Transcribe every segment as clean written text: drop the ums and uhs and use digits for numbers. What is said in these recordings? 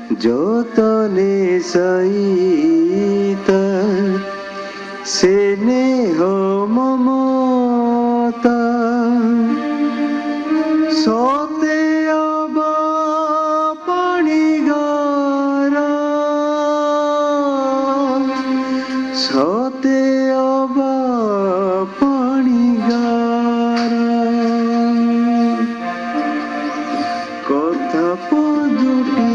যতনে সহিতা স্নেহ মমতা সতে অবা পানি গরা সতে অবা পানি গরা কথা পদুটি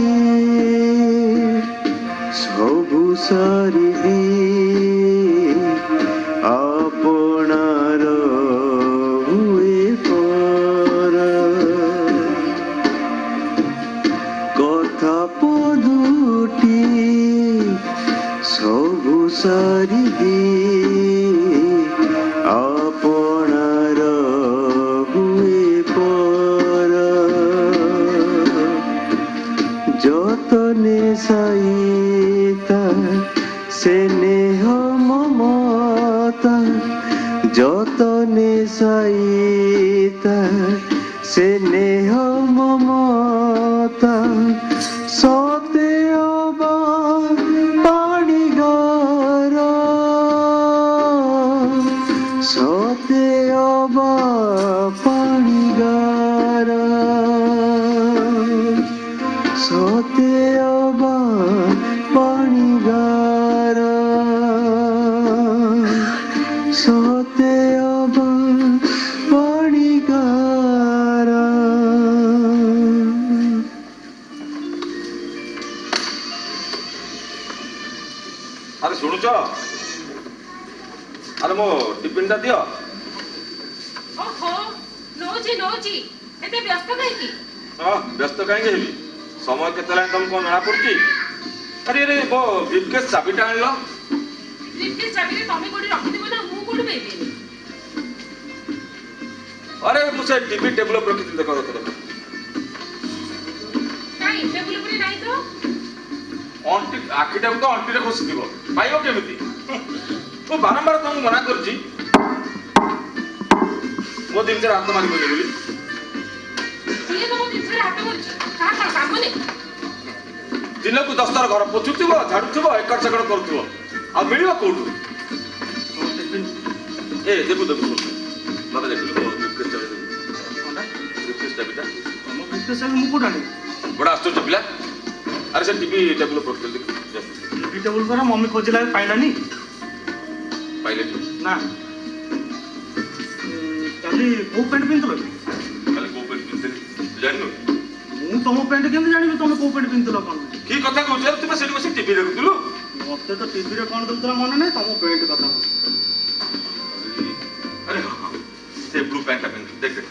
সবু সারিদি আপনার হুয়ে পর কথা পদুটি সবু সারিদি আপনার হুয়ে পর যতনে সহিতা স্নেহ মমতা যতনে সহিতা স্নেহ মমতা সতে অবা পানি গরা সতে অবা পানি গরা সতে অবা পানি গরা সতে অবা পানি গরা। আরে শুনুছ আরে মো টিফিনটা দিও। ଓହୋ ନଉଛି ନଉଛି ଏତେ ବ୍ୟସ୍ତ କାହିଁକି? ହଁ ବ୍ୟସ୍ତ କାହିଁକି ହେବି ସମୟ କେତେ ହେଲାଣି ତମକୁ କଣ ଜଣା ପଡୁଛି? ଆରେ ଆରେ ମୋ ବ୍ରିଫକେସ୍ ଚାବିଟା ଆଣିଲ। ବ୍ରିଫକେସ୍ ଚାବିରେ ତମେ କୋଉଠି ରଖିଥିବ ନା ମୁଁ କୋଉଠି ପାଇବି? ଆରେ ମୁଁ ସେ ଟିଭି ଟେବୁଲ ଉପରେ ରଖିଥିଲି ଦେଖ ଦେଖ ଦେଖ। କାଇଁ ଟେବୁଲ ଉପରେ ନାହିଁ ତ? ଅଣ୍ଟି ଆଖିଟାକୁ ତ ଅଣ୍ଟିରେ ଖସିଥିବ ପାଇବ କେମିତି? ମୁଁ ବାରମ୍ବାର ତମକୁ ମନା କରୁଛି ମୋ ଜିନିଷରେ ହାତ ମାରିବନି ବୋଲି। କିଏ ତମ ଜିନିଷରେ ହାତ ମାରୁଛି? କାହା କାହା କାମ ନେଇ? ଦିନକୁ 10 ଥର ଘର ପୋଛୁଥିବ ଝାଡୁଥିବ ଏକଡ଼ ସେକଡ଼ କରୁଥିବ ଆଉ ମିଳିବ କୋଉଠୁ? ଏ ଦେବୁ ଦେବୁ ଶୁଣୁ ମତେ ଦେଖିଲୁ ମୋ ବ୍ରିଫକେସ୍ ଚାବି ଦେବୁ। ବ୍ରିଫକେସ୍ ଚାବିଟା ତମ ବ୍ରିଫକେସ୍ ଚାବି ମୁଁ କୋଉଠୁ ଆଣିବି? ବଡ଼ ଆଶ୍ଚର୍ଯ୍ୟ ପିଲା। ଆରେ ସେ ଟିଭି ଟେବୁଲ ଉପରେ ରଖିଥିଲି ଟିଭି ଟେବୁଲ ପରେ ମମି ଖୋଜିଲା ପାଇଲାନି। ପାଇଲେନି ନା କାଲି କୋଉ ପ୍ୟାଣ୍ଟ ପିନ୍ଧୁଥିଲ କି? କାଲି କୋଉ ପ୍ୟାଣ୍ଟ ପିନ୍ଧିଥିଲି ଜାଣିନୁ? ମୁଁ ତମ ପ୍ୟାଣ୍ଟ କେମିତି ଜାଣିବି ତମେ କୋଉ ପ୍ୟାଣ୍ଟ ପିନ୍ଧୁଥିଲ କଣ? କି କଥା କହୁଛୁ? ତୁ ବା ସେଠି ବସି ଟିଭି ଦେଖୁଥିଲୁ। ମତେ ତ ଟିଭିରେ କଣ ଦେଖୁଥିଲା ମନେ ନାହିଁ, ତମ ପ୍ୟାଣ୍ଟ କଥା ମନେ। ଆରେ ସେ ବ୍ଲୁ ପ୍ୟାଣ୍ଟଟା ପିନ୍ଧୁ ଦେଖ ଦେଖ।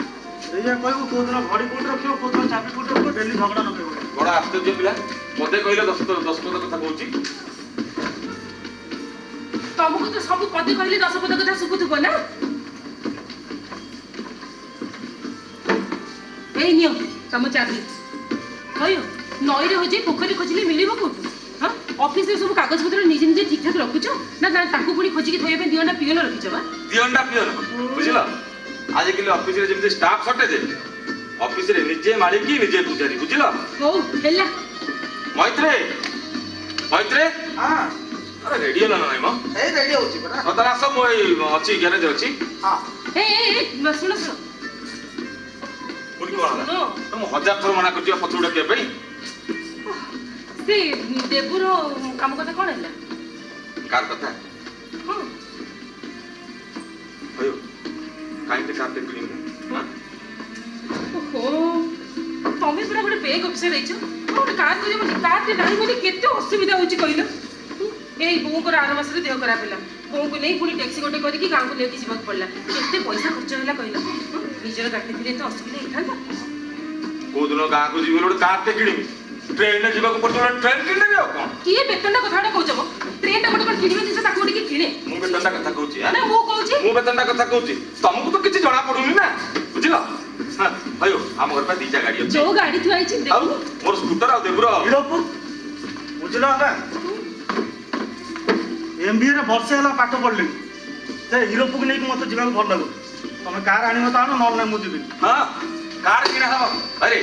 ସେଇଆ କହିବୁ କୋଉଦିନ ଘଡ଼ି କୋଉଠି ରଖିବ କୋଉଦିନ ଚାବି କୋଉଠି ରଖିବ, ଡେଲି ଝଗଡ଼ା ଲଗେଇବ। ବଡ଼ ଆଶ୍ଚର୍ଯ୍ୟ ପିଲା। ମତେ କହିଲେ 10 ପଦ କଥା କହୁଛି। ତମକୁ ତ ସବୁ ପଦେ କହିଲେ 10 ପଦ କଥା ଶୁଭୁଥିବ ନା? ଏଇ ନିଅ ତମ ଚାବି। କହିବ ନଈରେ ହଉଛି ପୋଖରୀ ଖୋଜିଲେ ମିଳିବ କୋଉଠୁ? ହଁ ଅଫିସରେ ସବୁ କାଗଜ ପତ୍ର ନିଜେ ନିଜେ ଠିକ ଠାକ ରଖୁଛ ନା ତାକୁ ପୁଣି ଖୋଜିକି ଥୋଇବା ପାଇଁ ଦିଅଣ୍ଟା ପିଅନ ରଖିଛ ବା? ଦିଅଣ୍ଟା ପିଅନ ବୁଝିଲ? ଆଜିକାଲି ଅଫିସରେ ଯେମିତି ଷ୍ଟାଫ ସର୍ଟେଜ ଅଫିସରେ ନିଜେ ମାଳିକି ନିଜେ ପୂଜାରୀ ବୁଝିଲ? ହଉ ହେଲା। ମୈତ୍ରେ ମୈତ୍ରେ ହଁ ଆରେ ରେଡି ହେଲା ନା ନାଇଁ ମ? ଏଇ ରେଡି ହଉଛି ପରା। ହଁ ତାହେଲେ ଆସ ମୁଁ ଏଇ ଅଛି ଗ୍ୟାରେଜ ଅଛି। ହଁ ଏ ଶୁଣ ଶୁଣ ପୁଣି କଣ ହେଲା? ଶୁଣ ମୁଁ 1000 ଥର ମନା କରୁଛି ପଛ ଡାକିବା ପାଇଁ। ସେ ଦେବୁର କାମ କଥା କଣ ହେଲା? କାର କଥା ହଁ ହଉ କାହିଁକି କାରଟେ କିଣିବୁ? ଓହୋ ତମେ ପୁରା ଗୋଟେ ବେଗ ଅଫିସର ହେଇଛ। ଗୋଟେ କାର୍ କରିବନି, କାର୍ଟେ ନାହିଁ ବୋଲି କେତେ ଅସୁବିଧା ହଉଛି କହିଲ? ଏଇ ବୋଉଙ୍କର ଆର ମାସରେ ଦେହ ଖରାପ ହେଲା, ବୋଉଙ୍କୁ ନେଇ ପୁଣି ଟ୍ୟାକ୍ସି ଗୋଟେ କରିକି ଗାଁକୁ ନେଇକି ଯିବାକୁ ପଡିଲା। କେତେ ପଇସା ଖର୍ଚ୍ଚ ହେଲା କହିଲ? ନିଜର ଗାଡି ଥିଲେ ଏତେ ଅସୁବିଧା ହେଇଥାନ୍ତା? କୋଉଦିନ ଗାଁକୁ ଯିବି ଗୋଟେ କାରଟେ କିଣିବି, ଟ୍ରେନରେ ଯିବାକୁ ପଡୁଛି ଟ୍ରେନ କିଣିଦେବି ଆଉ କଣ? କିଏ ବେତନଟା କଥାଟା କହୁଛ? ଟ୍ରେନଟା ଗୋଟେ କଣ କିଣିବା ଜିନିଷ ତାକୁ ଟିକେ କିଣେ। ମୁଁ ବେତନଟା କଥା କହୁଛି ନା ମୁଁ କହୁଛି ମୁଁ ବେତନଟା କଥା କହୁଛି, ତମକୁ ତ କିଛି ଜଣା ପଡୁନି ନା ବୁଝିଲ? ହଁ ହଉ ଆମ ଘର ପାଇଁ 2ଟା ଗାଡି ଅଛି। ଯୋଉ ଗାଡି ଥୁଆ ହେଇଛି ଆଉ ମୋର ସ୍କୁଟର ଆଉ ଦେବୁର ହିରୋପୁର ବୁଝିଲ ବାବା, MBA ରେ ବର୍ଷେ ହେଲା ପାଠ ପଢିଲିଣି, ସେ ହିରୋପୁକୁ ନେଇକି ମତେ ଯିବାକୁ ଭଲ ଲାଗୁଛି। ତମେ କାର ଆଣିବ ତ ଆଣ, ନହେଲେ ନାହିଁ ମୁଁ ଯିବିନି। ହଁ କାର କିଣା ହବ। ଆରେ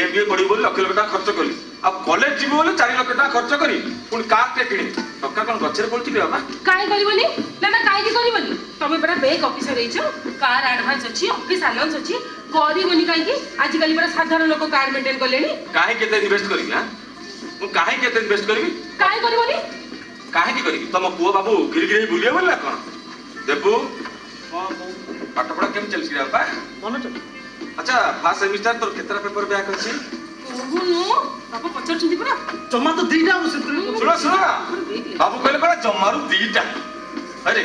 MBA ପଢିବି ବୋଲି ଲକ୍ଷ ଲକ୍ଷ ଟଙ୍କା ଖର୍ଚ୍ଚ କଲି, अब कॉलेज जीवो बोले 4 लाख टका खर्च करी पुणी कार टे किणी टका कोन गछरे पड़छि रे बाबा काहे करबनी ना ना काहे की करबनी तमे बड़ा बैंक ऑफिसर रहिছো कार एडवांस अछि ऑफिस अलाउंस अछि करबनी काहे की आज काली बड़ा साधारण लोक कार मेंटेन करलेनी काहे केते इन्वेस्ट करी हां मु काहे केते इन्वेस्ट करबी काहे करबनी काहे की करी तम पुओ बाबू गिरगिरी बुलिए बोलला कोन देबू हां पाठ पढ़ा केम चलछि रे बाबा मन चल अच्छा फर्स्ट सेमिस्टर तोर केतरा पेपर बैक अछि ओहुनु बाबा पचरछिंदी पुरा जमा तो दीटा से सुनो सुनो बाबू कहले पड़ा जमारू दीटा अरे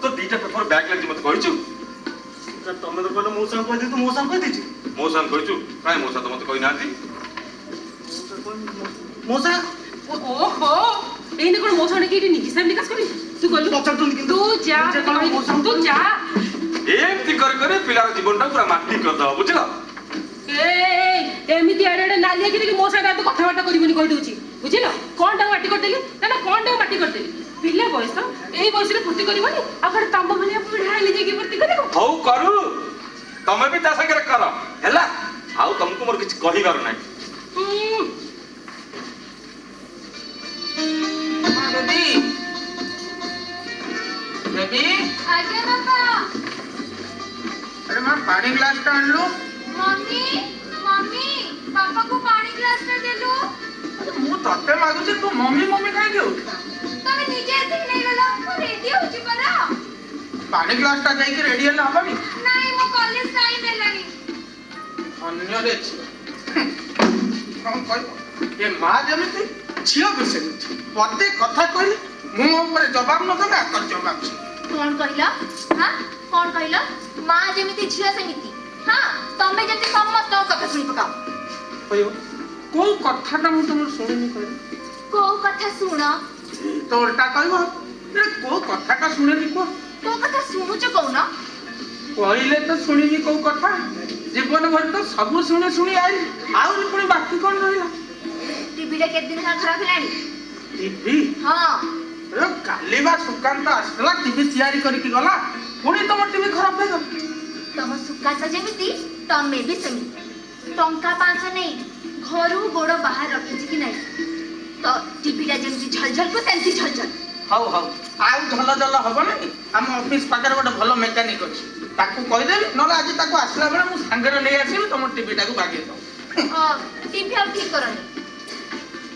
तो दीटा पेपर बैक लगी मत कहिछु तमे तो कहले मौसा कह दी तो मौसा कह दीची मौसा कहिछु काहे मौसा तो मत कहि नाती मौसा ओहो एने कोन मोसणे की निकी सब निकास करी तू गलु पचर तू जा तू जा एमती कर पिलार जीवनटा पूरा माटी कर दो बुझलो एमिति आड़े नालिया कि मोसा तो कथबार्ता करबनी कहि दउची बुझिलो कोनटा माटी कर देली ना ना कोनटा माटी कर देली पिल्ला बयस एई बयस रे फुर्ती करबनी अगर तंब भलिया बुढ़ा ले जेकी फुर्ती करबो हौ करू तमे भी ता संगे कर हैला आउ तुमको मोर किछ कहिबार नै बेबी बेबी आगे बाबा अरे मां पानी ग्लास टा आन लो मम्मी मम्मी पापा को पानी ग्लास में दे लो मु तते मागु जे तू मम्मी मम्मी काहे देउ तमे नीचे ऐसे नहीं गला मु रेडी हो छि परा पानी ग्लास टा जाई के रेडी हला हबनी नहीं मु कॉलेज टाइम हेलानी अन्य रे कौन कह ये मां जेमिति छियो बिसे पते कथा कहले मु ऊपर जवाब न देला कर जवाब छी कौन कहला हां कौन कहला मां जेमिति छिया सेमिति हां तमे जति समस्त कथा सुनि पकाओ कहियो को कथाटा मु तुम सुनिनी कहि को कथा सुना तोरटा कहबो रे को कथाटा सुनिनी को को कथा सुनु छ कहू ना कहले तो सुनिनी को कथा जीवन भर तो सब सुने सुनी आई आउ पुणी बाकी कोन रहिला टीवी रे केत दिन खराब हेलानी टीवी हां रे काली बा सुकांत आसला टीवी तैयारी करके गला पुणी तुम टीवी खराब हो गला तम सुकासा जेमिति तमे भी सेमिति टंका 500 नहीं घरु गोड़ बाहर रखि कि नहीं तो टीवीटा जेमिति झलझल को सेंती झलझल हाउ हाउ आउ झल झल हबो नहीं हम ऑफिस पाकर गोटे भलो मेकानिक अछि ताकू कहि देबी नले आज ताकू आसला बेला मु संगरे नै आसीबी तुम टीवीटा को बागे दो टीवी अब ठीक करनी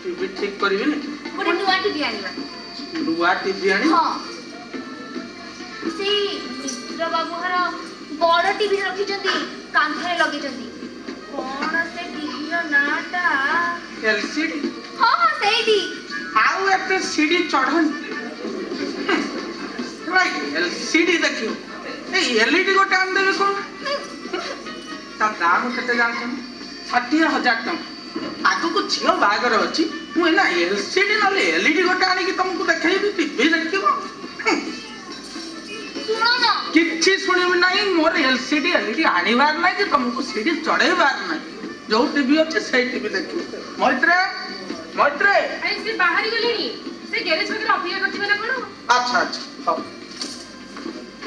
टीवी ठीक करबी नि गोटे नुआ टीवी आनिबा नुआ टीवी आनी हां सी मित्र बाबू हर बड़ टीवी रखि जंदी कांथरे लगे जंदी कोन से टीवी नाटा एलसीडी हां हां सही दी आउ एते सीडी चढ़न राइट एलसीडी देखियो ए एलईडी गोटे आन देबे कोन ता दाम केते जानछन 60,000 टका आगु को छियो बागर अछि मु एना एलसीडी नले एलईडी गोटे आनी कि तुमको देखेबी टीवी देखिबो सुनो ना किछि सुनिबी नाही मोर एलसीडी एलईडी आनिबार नाही कि तुमको सीडी चढ़ेबार नाही जो टीवी अछि से टीवी देखियो मैत्रे मैत्रे अरे से बाहर गलेनी से गैरेज वगैरह अपेक्षा करथिबे ना कोन अच्छा अच्छा हां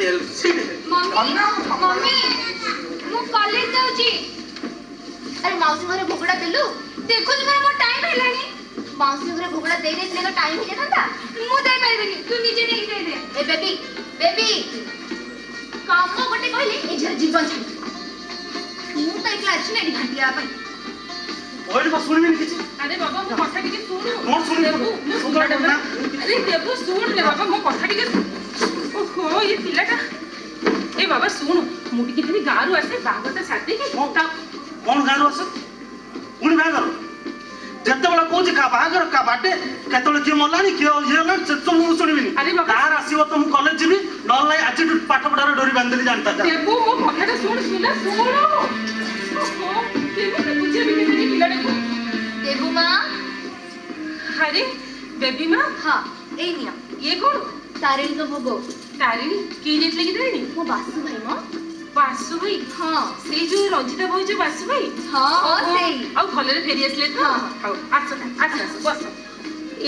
एलसीडी मम्मी मम्मी मु कॉलेज जाऊ छी अरे मौसी घरे भोगड़ा देलु देखो जी मोर टाइम हेलानी मौसी घरे भोगड़ा दे दे तेरे टाइम हे जाता मु दे पाइबेनी तू नीचे नहीं दे दे ए बेबी बेबी काम गोटे कहले ए झर जीवन छाड़ी मु तो एकला अछि नेडी घाटिया पई ओइ बस सुनिबिन किछि अरे बाबा मो कथा टिके सुनु मोर सुनि देबू मो सुन ना अरे देबू सुन ले बाबा मो कथा टिके ओहो ये पिलाटा ए बाबा सुन मु टिके थी गारू आसे बागता साथे के मोटा कोन गारो अस उनी बागर जत्ते बला कोछि का बागर का बाटे केतले के मलानी के येला तो मु सुनिबिनी अरे बाबा। कार आसीबो तो मु कॉलेज जिबी नल नाही आज पाठ पढार डोरी बांधली जानता जा देबू मो कथा सुन सुन सुन ओहो केमे बुझे भी नहीं पिलाटा को देबू मां अरे बेबी मां हां ए निया ये कौन तारिणी को भोगो तारिणी की जेत लगी तारिणी मो बासु भाई मो बासु भाई हां से जो रंजिता भाई जो बासु भाई हां सेई ଆଉ ଭଲରେ ଫେରି ଆସିଲେ ତ ହଁ। ହଉ ଆସ ଆସ ବସ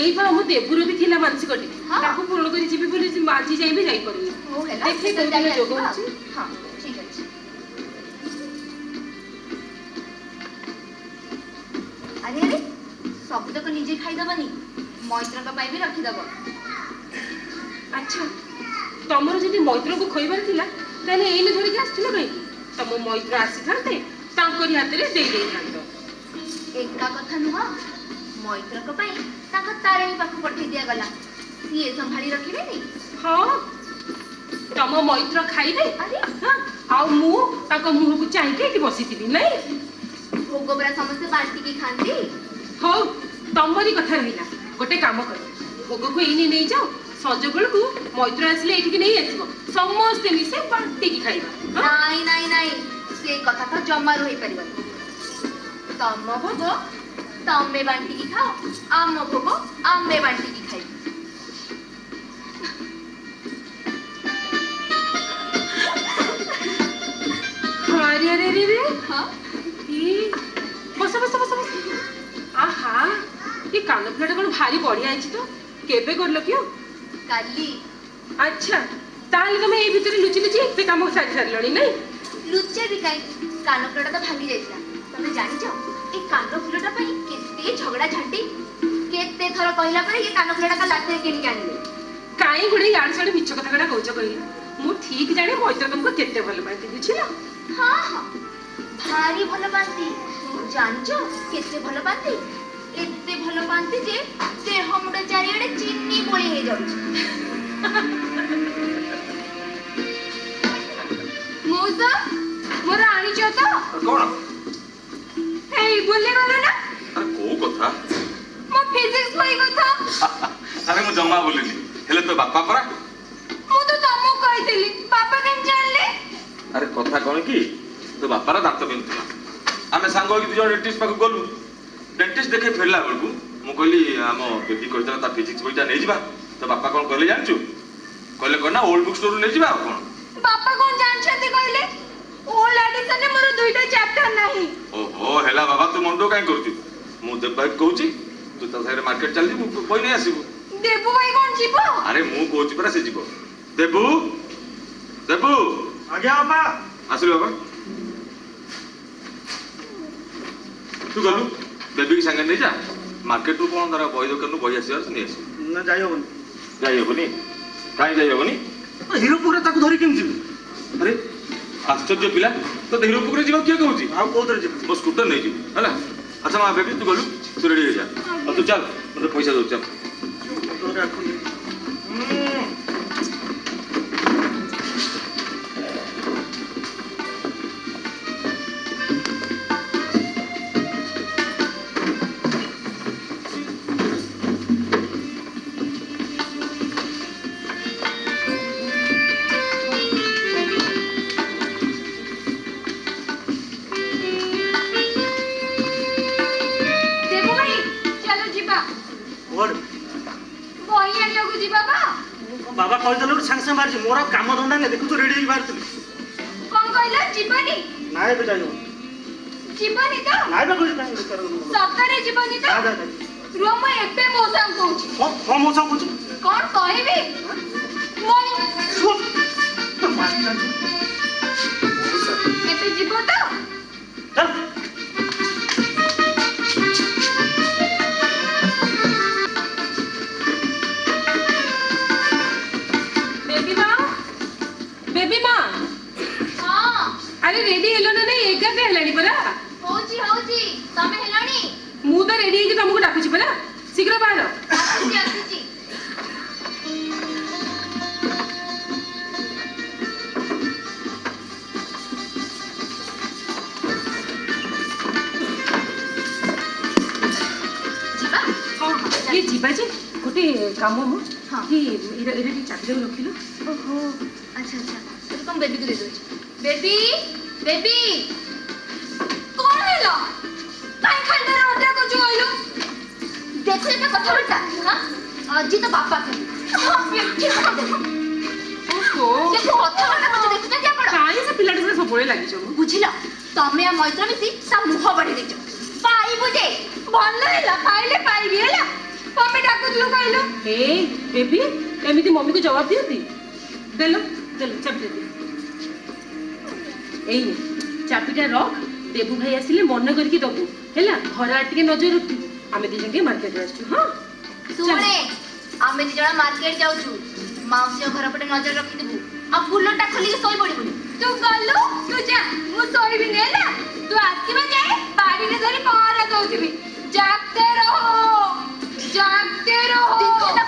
ଏଇ ବା ଆମ ଦେବୁର ବି ଥିଲା ମାନସିକଟି ହଁ। ତାକୁ ପୂରଣ କରି ଯିବି ବୋଲି ଆଜି ଯାଇ ବି ଯାଇପାରିବି ଓ ହେଲା ଦେଖେ ତ କୋଉ ଦିନ ଯୋଗ ଅଛି ହଉଛି हां ठीक अछि अरे अरे ତକ ନିଜେ ଖାଇଦବନି ମୈତ୍ରଙ୍କ ପାଇଁ ବି ରଖିଦବ। ଆଚ୍ଛା ତମର ଯଦି ମୈତ୍ରଙ୍କୁ ଖୋଇବାର ଥିଲା ତାହେଲେ ଏଇନେ ଧରିକି ଆସିଥିଲ କାହିଁକି? ତମ ମୈତ୍ର ଆସିଥାନ୍ତେ ତାଙ୍କରି ହାତରେ ଦେଇ ଦେଇଥାନ୍ତ। ଏକା କଥା ନୁହଁ, ମୈତ୍ରଙ୍କ ପାଇଁ ତାଙ୍କ ତାରିଣୀ ପାଖକୁ ପଠେଇ ଦିଆଗଲା, ସିଏ ସମ୍ଭାଳି ରଖିବେନି। ହଁ ତମ ମୈତ୍ର ଖାଇବେ ଆରେ ଆଉ ମୁଁ ତାଙ୍କ ମୁହଁକୁ ଚାହିଁକି ଏଠି ବସିଥିବି ନାଇଁ? ଭୋଗ ପରା ସମସ୍ତେ ବାଣ୍ଟିକି ଖାଆନ୍ତି। ହଉ ତମରି କଥା ରହିଲା, ଗୋଟେ କାମ କର ଭୋଗକୁ ଏଇନେ ନେଇଯାଅ, ସଜ ବେଳକୁ ମୈତ୍ର ଆସିଲେ ଏଠିକି ନେଇ ଆସିବ, ସମସ୍ତେ ମିଶି ବାଣ୍ଟିକି ଖାଇବା। ନାଇଁ ନାଇଁ ନାଇଁ, ସେ କଥା ତ ଜମାରୁ ହେଇପାରିବନି। ତମ ଭୋଗ ତମେ ବାଣ୍ଟିକି ଖାଅ, ଆମ ଭୋଗ ଆମେ ବାଣ୍ଟିକି ଖାଇବୁ। ଆରେ ଆରେ ଆରେ ଆରେ ହଁ ବସ ବସ ବସ ବସ। ଆହା ଏ କାନ ଫୁଲଟା କଣ ଭାରି ବଢିଆ ହେଇଛି ତ, କେବେ କରିଲ କି? କାଲି। ଆଚ୍ଛା ତାହେଲେ ତମେ ଏଇ ଭିତରେ ଲୁଚି ଲୁଚି ଏତେ କାମ ସାରି ସାରିଲଣି ନାଇଁ? ଲୁଚା ବି କାଇଁ, କାନ ଫୁଲଟା ତ ଭାଙ୍ଗି ଯାଇଥିଲା। ତମେ ଜାଣିଛ ଏ କାନ ଫୁଲଟା ପାଇଁ କେତେ ଝଗଡା ଝାଣ୍ଟି, କେତେ ଥର କହିଲା ପରେ ଏ କାନ ଫୁଲଟା ତା ଲାଟିରେ କିଣିକି ଆଣିଲେ। କାଇଁ ଗୋଟେ ଇଆଡେ ସିଆଡେ ମିଛ କଥା ଗୁଡା କହୁଛ କହିଲ? ମୁଁ ଠିକ ଜାଣେ ମୈତ୍ର ତମକୁ କେତେ ଭଲ ପାଆନ୍ତି, ବୁଝିଲ? ହଁ ହଁ ଭାରି ଭଲ ପାଆନ୍ତି। ଜାଣିଛ କେତେ ଭଲ ପାଆନ୍ତି? ଏତେ ଭଲ ପାଆନ୍ତି ଯେ ଦେହ ମୁଣ୍ଡ ଚାରିଆଡେ ଚିନି ବୋଳି ହେଇଯାଉଛି। ମଉସା ମୋର ଆଣିଛ ତ? କଣ? ଏଇ ଭୁଲି ଗଲ ନା ଆରେ କୋଉ କଥା? ମୋ ଫିଜିକ୍ସ ବହି କଥା। ଆରେ ମୁଁ ଜମା ବୋଲିନି, ହେଲେ ତୋ ବାପା ପରା। ମୁଁ ତ ତମକୁ କହିଥିଲି, ବାପା କେମିତି ଜାଣିଲେ? ଆରେ କଥା କଣ କି, ତୋ ବାପାର ଦାନ୍ତ ବିନ୍ଧୁଥିଲା, ଆମେ ସାଙ୍ଗ ହେଇକି 2 ଜଣ ଡେଣ୍ଟିଷ୍ଟ ପାଖକୁ ଗଲୁ। ଡେଣ୍ଟିଷ୍ଟ ଦେଖେ ଫେରିଲା ବେଳକୁ ମୁଁ କହିଲି ଆମ ବେବି କହିଥିଲା ତା ଫିଜିକ୍ସ ବହିଟା ନେଇଯିବା। ତୋ ବାପା କଣ କହିଲେ ଜାଣିଛୁ? କହିଲେ କଣ ନା ଓଲ୍ଡ ବୁକ୍ ଷ୍ଟୋରରୁ ନେଇଯିବା ଆଉ କଣ। ବାପା କଣ ଜାଣିଛନ୍ତି କହିଲେ? ଓଲ୍ଡ ଏଡିସନରେ ମୋର 2ଟା ଚାପ୍ଟର ନାହିଁ। ଓହୋ ହେଲା ବାବା, ତୁ ମନ ଦୁଃଖ କାଇଁ କରୁଛୁ? ମୁଁ ଦେବ ଭାଇ କହୁଛି, ତୁ ତା ସାଙ୍ଗରେ ମାର୍କେଟ ଚାଲିଯିବୁ, ବହି ନେଇ ଆସିବୁ। ଦେବୁ ଭାଇ କଣ ଯିବ? ଆରେ ମୁଁ କହୁଛି ପରା ସେ ଯିବ। ଦେବୁ ଦେବୁ ଆଜ୍ଞା ବାପା। ଆସିଲୁ ବାବା, ତୁ ଗଲୁ ବେବିକି ସାଙ୍ଗରେ ନେଇଯା, ମାର୍କେଟରୁ କଣ ତାର ବହି ଦୋକାନରୁ ବହି ଆସିବାର ସେ ନେଇ ଆସିବୁ। ନା ଯାଇ ହବନି। ଯାଇ ହବନି? କାହିଁ ଯାଇ ହବନି? ହିରୋପୁରରେ ତାକୁ ଧରି କେମିତି ଯିବି? ଆରେ ଆଶ୍ଚର୍ଯ୍ୟ ପିଲା, ତ ହିରୋପୁରରେ ଯିବାକୁ କିଏ କହୁଛି? ଆଉ କୋଉଥିରେ ଯିବି? ମୋ ସ୍କୁଟର ନେଇଯିବୁ ହେଲା। ଆଚ୍ଛା ମା ବେବି ତୁ ଗଲୁ, ତୁ ରେଡି ହେଇଯା, ଆଉ ତୁ ଚାଲ, ମୋତେ ପଇସା ଦଉଛି ଚାଲ। ଦେବୁ ଭାଇ ଚାଲ ଯିବା, କୁଆଡେ? ବହି ଆଣିବାକୁ ଯିବା ବା। ବାବା କହିଦେଲେ ଗୋଟେ ସାଙ୍ଗେ ସାଙ୍ଗେ ବାହାରିଛି, ମୋର ଆଉ କାମ ଧନ୍ଦା ନାହିଁ, ଦେଖୁଛୁ ରେଡି ହେଇକି ବାହାରିଥିଲି। କଣ କହିଲ? ଯିବନି? ନାଇଁ ଏବେ ଯାଇ ହବନି। ଯିବନି ତ? ନାଇଁ ବା କହୁଛି କାହିଁ ବେକାର କଥା। ସତରେ ଯିବନି ତ? ନା, ନା, ନା। ରୁହ ମୁଁ ଏବେ ମଉସାଙ୍କୁ କହୁଛି। କଣ ମୋ ସାଙ୍ଗ କହୁଛୁ? କଣ କହିବି? ମୁଁ ଶୁଣ। ତୋ ମାଷ୍ଟର ଅଛି। ଏବେ ଯିବ ତ? ଚାଲ। ବେବି ମା, ବେବି ମା, ହଁ ଆରେ ରେଡି ହେଲ ନା ନାଇଁ? 11ଟା ହେଲାଣି ପରା। ହଉଛି ହଉଛି, ତମେ ହେଲଣି? ମୁଁ ତ ରେଡି ହେଇକି ତମକୁ ଡାକୁଛି ପରା, ଶୀଘ୍ର ବାହାର। ଆସୁଛି ଆସୁଛି। ଯିବା? ହଁ ହଁ ଇଏ ଯିବା ଯେ ଗୋଟେ କାମ ମୁଁ ହଁ। କି ଏଇଟା ଟିକେ ଚାବିଟାକୁ ରଖିଲୁ। ଓହୋ ଆଚ୍ଛା ଆଚ୍ଛା, ଏବେ କଣ ବେବିକୁ ଦେଇଦଉଛି। ବେବି ବେବି କଣ ହେଲା? କାଇଁ ଖାଲିଟାରେ ଅଣ୍ଡା କରୁଛୁ କହିଲୁ? ଦେଖୁ ଏବେ କଥାବାର୍ତ୍ତା। ହଁ ଆଜି ତ ବାପା ଖାଲି ଦେଖୁ ଓହୋ କଥାବାର୍ତ୍ତା କରୁଛୁ, ଦେଖୁଛନ୍ତି ଆପଣ? କାହିଁ ସେ ପିଲାଟା ସହିତ ସବୁବେଳେ ଲାଗିଛ ମୁଁ? ବୁଝିଲ, ତମେ ଆଉ ମୈତ୍ର ମିଶି ତା ମୁହଁ ବଢେଇ ଦେଇଛ। ପାଇବୁ ଯେ, ଭଲ ହେଲା, ପାଇଲେ ପାଇବି ହେଲା। ତମେ ଡାକୁଥିଲୁ କହିଲୁ। ଏଇ ବେବି ଏମିତି ମମିକୁ ଜବାବ ଦିଅନ୍ତି? ଦେଲ ଦେଲ ଚାବିଟା ଦେ। ଏଇ ଚାବିଟା ରଖ, ଦେବୁ ଭାଇ ଆସିଲେ ମନେ କରିକି ଦବୁ ହେଲା। ଘର ଆଡେ ଟିକେ ନଜର ରଖିବୁ। आमे दी जंगे मार्केट रे आछू हां ଶୁଣେ ଆମେ ଦି ଜଣ ମାର୍କେଟ ଯାଉଛୁ ମାଉସୀ ଘର ପଟେ ନଜର ରଖିଥିବୁ ଆଉ କୁଲରଟା ଖୋଲିକି ଶୋଇ ପଡିବୁନି ତୁ ଗଲୁ ତୁ ଯା ମୁଁ ଶୋଇବିନି ହେଲା ତୁ ଆସିବା ଯାଏ ବାଡ଼ିରେ ଧରି ପହରା ଦଉଥିବି ଜାଗତେ ରହୋ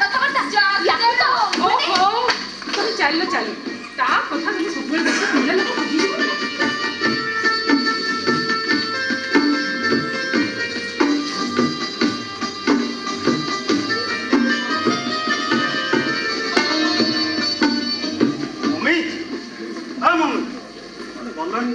କଥାବାର୍ତ୍ତା ଜାଗତେ ରହୋ ओहो तुम चलो चलो ता कथा तुम सब बेले पिला लोग बुझी जिवो मम्मी हाँ मम्मी अरे गलानी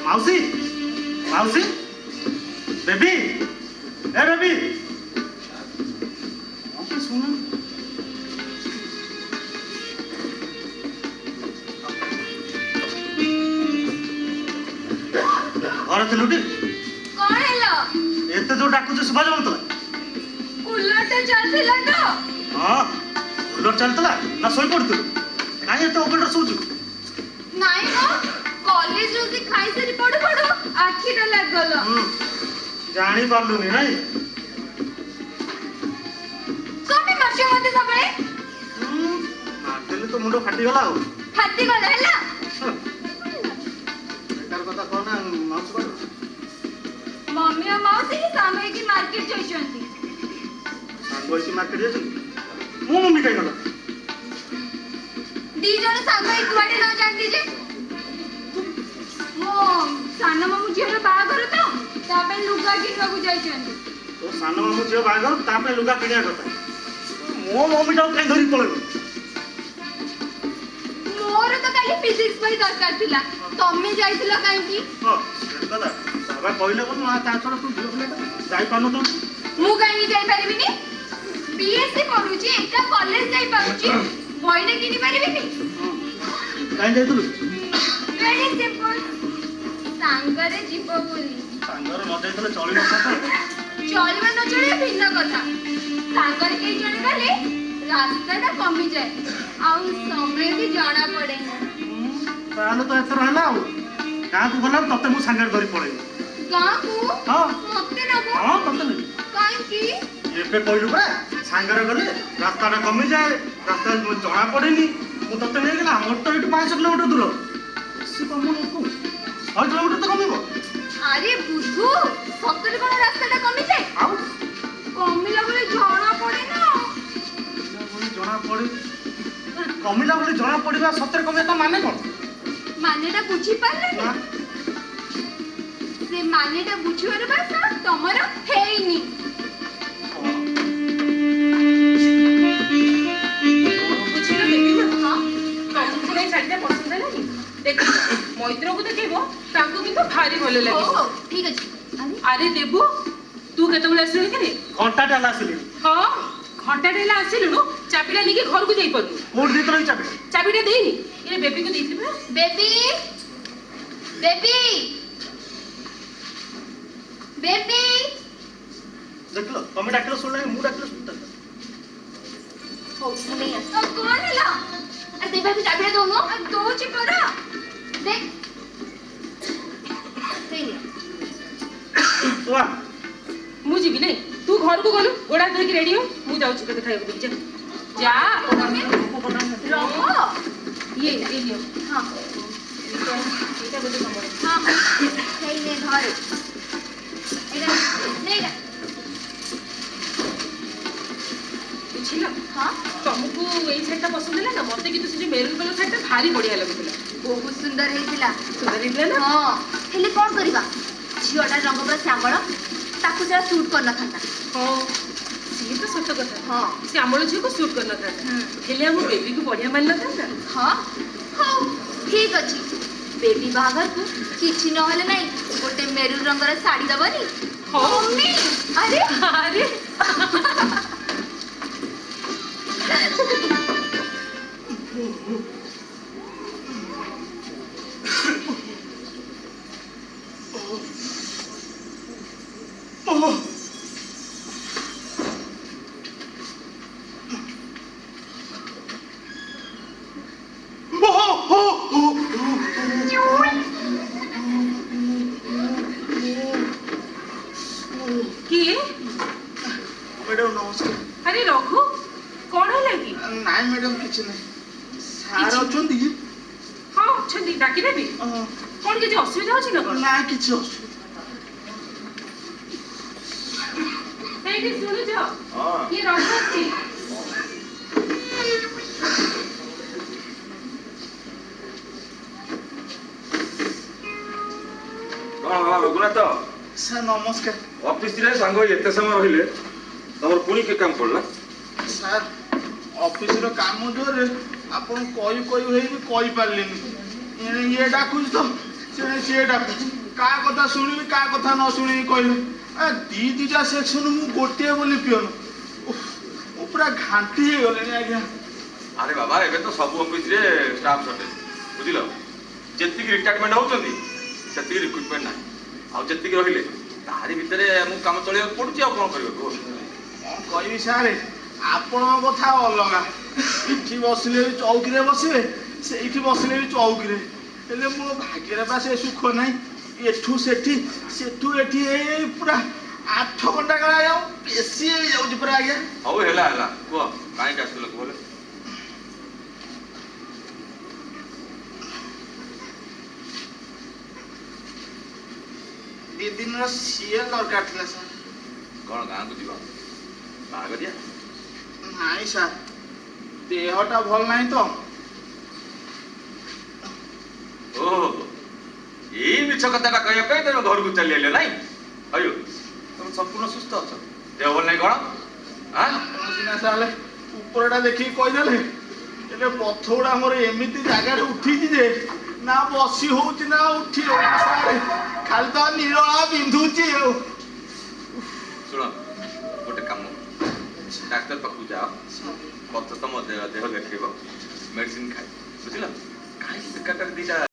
माउसी माउसी बेबी ए बेबी ओके सुन और थे लुटी कौन हेलो एते जो डाकू जे सुबा जाउन तो କୁଲରଟା ଚାଲିଥିଲା ତ हां उलट चलतला ना सोई पड़तु काहे तो ओकड़ सोचु ନାଇଁ ମ କଲେଜ ଯଦି ଖାଇସାରି ପଡୁ ପଡୁ ଆଖିଟା ଲାଗଗଲ जानी पारलुनी नाही କଣ ମାରୁଛ ମତେ ସବୁବେଳେ मारतेले तो मुंडो फाटी गला हो ଫାଟିଗଲା ହେଲା बेकार कथा कोना माउस बाड़ ମମି ଆଉ ମାଉସୀ ସାଙ୍ଗ ହେଇକି ମାର୍କେଟ ଯାଇଛନ୍ତି सांगो इसी मार्केट जे मु मम्मी काई गला ଦି ଜଣ ସାଙ୍ଗ ହେଇ କୁଆଡେ ନ ଯାଆନ୍ତି ଯେ ମୋ ସାନ ମାମୁଁ ଝିଅର ବାହାଘର ତ ତା ପାଇଁ ଲୁଗା କିଣିବାକୁ ଯାଇଛନ୍ତି तो सान मामू झियो बागर तापे लुगा किनिया कथा मो मम्मी टाउ काई धरी पळेबो ମୋର ତ କାଲି ଫିଜିକ୍ସ ବହି ଦରକାର ଥିଲା ତମେ ଯାଇଥିଲ କାହିଁକି ହଁ ସେତଲା ବାବା କହିଲେ ବୋଲ ନା ତା ଛଡା ତୁ ଝିଅ ପିଲାଟା ଯାଇ ପାରୁନ ତ ମୁଁ କାହିଁକି ଯାଇପାରିବିନି ବିଏସସି କରୁଛି ଏକା କଲେଜ ଯାଇପାରୁଛି ବହିଟା କିଣି ପାରିବିନି କାଇ ଯାଇଥିଲୁ ଭେରି ସିମ୍ପଲ ସାଙ୍ଗରେ ଯିବ ବୋଲି ସାଙ୍ଗରେ ନ ଯାଇଥିଲେ ଚଳି ନଥାନ୍ତା ଚଳିବା ନ ଚଳିବା ଭିନ୍ନ କଥା ସାଙ୍ଗରେ କେହି ଜଣେ ଗଲେ ରାସ୍ତାଟା କମିଯାଏ ଆଉ ସମୟ ବି ଜଣା ପଡେନି ତାହେଲେ ତ ଏଥର ହେଲା ଆଉ ଗାଁକୁ ଗଲା ତତେ ମୁଁ ସାଙ୍ଗରେ ଧରି ପଳେଇବି ଗାଁକୁ ହଁ ମତେ ନବ ହଁ ତତେ ନେବି କାହିଁକି ଏବେ କହିଲୁ ପରା ସାଙ୍ଗରେ ଗଲେ ରାସ୍ତାଟା କମିଯାଏ ରାସ୍ତା ଜଣା ପଡେନି ମୁଁ ତତେ ନେଇଗଲା ଆମର ତ ଏଇଠୁ 500 କିଲୋମିଟର ଦୂର ବେଶୀ କମୁନି 100 କିଲୋମିଟର ତ କମିବ ଆରେ ବୁଧୁ ସତରେ କଣ ରାସ୍ତାଟା କମିଯାଏ ଆଉ କମିଲା ବେଳେ ଜଣା ପଡେ ନା ଜଣା ପଡେ କମିଲା ବୋଲି ଜଣା ପଡିବା ସତରେ କମିବା ତା ମାନେ କଣ ମାନେଟା ବୁଝିପାରିଲନି ନା ସେ ମାନେଟା ବୁଝିବାର ଭାଷା ତମର ହେଇନି ବୁଝିଲ ବେବି ନା ହଁ ତମକୁ ଏ ଶାଢୀଟା ପସନ୍ଦ ହେଲାନି ଦେଖ ମୈତ୍ରକୁ ଦେଖେଇବ ତାଙ୍କୁ କିନ୍ତୁ ଭାରି ଭଲ ହଉ ଲାଗିବ ହଉ ଠିକ ଅଛି ଆରେ ଦେବୁ ତୁ କେତେବେଳେ ଆସିଲୁ କି ଘଣ୍ଟାଟେ ହେଲା ଆସିଲି ହଁ ଘଣ୍ଟାଟେ ହେଲା ଆସିଲୁଣୁ ଚାବିଟା ନେଇକି ଘରକୁ ଯାଇପାରୁନୁ କୋଉଠି ଦେଇଥିଲ ଏଇ ଚାବି ଚାବିଟା ଦେଇନି ଏ ବେବିକୁ ଦେଇଥିଲି ପରା ବେବି ବେବି ବେବି ଦେଖିଲ ତମେ ଡାକିଲ ଶୁଣିଲେ ମୁଁ ଡାକିଲ ଶୁଣିଲ ହଉ ମୁଁ ନେଇ ଆସ କଣ ହେଲା ଆରେ ଦେବା ବି ଚାବିଟା ଦଉନୁ ଦଉଛି ପରା ଦେ ସେଇନି ଶୁଆ ମୁଁ ଯିବି ନାଇଁ ତୁ ଘରକୁ ଗଲୁ ଗୋଡା ଧରିକି ରେଡି ହ ମୁଁ ଯାଉଛି ତତେ ଖାଇବାକୁ ଦେବି ଯା ରହ ଇଏ ନିଅ ହଁ ଏଇଟା ବୋଧେ ତମର ହଁ ସେଇ ନେ ଧର ଏଇଟା ନେଇଟା ବୁଝିଲ ହଁ ତମକୁ ଏଇ ଶାଢୀଟା ପସନ୍ଦ ହେଲା ନା ମତେ କିନ୍ତୁ ସେ ଯୋଉ ମେରୁନ୍ କଲର ଶାଢୀଟା ଭାରି ବଢିଆ ଲାଗୁଥିଲା ବହୁତ ସୁନ୍ଦର ହେଇଥିଲା ସୁନ୍ଦର ହେଇଥିଲା ନା ହଁ ହେଲେ କଣ କରିବା ଝିଅଟା ରଙ୍ଗ ପୁରା ଶ୍ୟାମଳ ତାକୁ ସେଟା ସୁଟ୍ କରିନଥାନ୍ତା ହଁ ସିଏ ତ ସତ କଥା ହଁ ସେ ଆମର ଝିଅକୁ ସୁଟ୍ କରିନଥାନ୍ତା ହେଲେ ଆମ ବେବିକୁ ବଢିଆ ମାନିନଥାନ୍ତା ହଁ ହଉ ଠିକ ଅଛି ବେବି ବାହାଘରକୁ କିଛି ନହେଲେ ନାଇଁ ଗୋଟେ ମେରୁନ୍ ରଙ୍ଗର ଶାଢୀ ଦବନି ହଉ ମମ୍ମି ଆରେ ଆରେ କିଛି ନାହିଁ ସାର୍ ଅଛନ୍ତି କି? ହଁ ଅଛନ୍ତି ଡାକିଦେବି କଣ କିଛି ଅସୁବିଧା ଅଛି ନା କଣ? ନା କିଛି ଅସୁବିଧା ଏଇଠି ଶୁଣୁଛ ହଁ କିଏ ରଘୁ ଅଛି? କଣ ହଁ ରଘୁନାଥ ସାର୍ ନମସ୍କାର ଅଫିସରେ ସାଙ୍ଗ ହୋଇ ଏତେ ସମୟ ରହିଲେ ତମର ପୁଣି କି କାମ ପଡିଲା? ସାର୍ ଅଫିସର କାମ ଜୋରରେ ଆପଣ କହି ହେଇ ବି କହିପାରିଲେନି ଇଏ ଡାକୁଛି ତ ସିଏ ଡାକୁଛି କାହା କଥା ଶୁଣିବି କାହା କଥା ନ ଶୁଣିବି କହିଲେ ଦିଟା ସେକ୍ସନ ମୁଁ ଗୋଟିଏ ବୋଲି ପିଅନ ମୁଁ ପୁରା ଘାଣ୍ଟି ହେଇଗଲିଣି ଆଜ୍ଞା ଆରେ ବାବା ଏବେ ତ ସବୁ ଅଫିସରେ ଷ୍ଟାଫ୍ ସର୍ଟେଜ ବୁଝିଲ ଯେତିକି ରିଟାୟାରମେଣ୍ଟ ହଉଛନ୍ତି ସେତିକି ରିକ୍ରୁଟମେଣ୍ଟ ନାହିଁ ଆଉ ଯେତିକି ରହିଲେ ତାହାରି ଭିତରେ ଆମକୁ କାମ ଚଳିବାକୁ ପଡୁଛି ଆଉ କଣ କରିବାକୁ? କଣ କହିବି ସାର୍ ଆପଣଙ୍କ କଥା ଅଲଗା ଏଠି ବସିଲେ ବି ଚୌକିରେ ବସିବେ ସେଇଠି ବସିଲେ ବି ଚୌକିରେ ହେଲେ ମୋ ଭାଗ୍ୟରେ ବା ସେ ସୁଖ ନାହିଁ ଏଠୁ ସେଠି ସେଠୁ ଏଠି ଏଇ ପୁରା 8 ଘଣ୍ଟା କାଳ ଆଜ୍ଞା ବେଶୀ ହେଇଯାଉଛି ପୁରା ଆଜ୍ଞା ହଉ ହେଲା ହେଲା କୁହ କାହିଁକି ଆସିଲ କୁହ? ଦି ଦିନର ସିଏ ଦରକାର ଥିଲା ସାର୍ କଣ ଗାଁକୁ ଯିବ ବାହାଘରିଆ? ନାଇଁ ସାର୍ ଦେହଟା ଭଲ ନାହିଁ ତ ଓହୋ ଏଇ ମିଛ କଥାଟା କହିବା ପାଇଁ ତମେ ଘରକୁ ଚାଲି ଆଇଲ ନାଇଁ? ଆୟୁ ତମେ ସମ୍ପୂର୍ଣ୍ଣ ସୁସ୍ଥ ଅଛ ଦେହ ଭଲ ନାହିଁ କଣ? ଆପଣ ସିନା ତାହେଲେ ଉପରଟା ଦେଖିକି କହିଦେଲେ ହେଲେ ପଥ ଗୁଡା ମୋର ଏମିତି ଜାଗାରେ ଉଠିଛି ଯେ ନା ବସି ହଉଛି ନା ଉଠି ହଉଛି ସାର୍ ଖାଲି ତ ନିରଳା ବିନ୍ଧୁଛି ଆଉ ଶୁଣ ଗୋଟେ କାମ ଡାକ୍ତର ପାଖକୁ ଯାଅ ପଥ ତମ ଦେହ ଦେଖେଇବ ମେଡିସିନ ଖାଇ ବୁଝିଲ କାହିଁକି ବେକାରଟାରେ ଦିଟା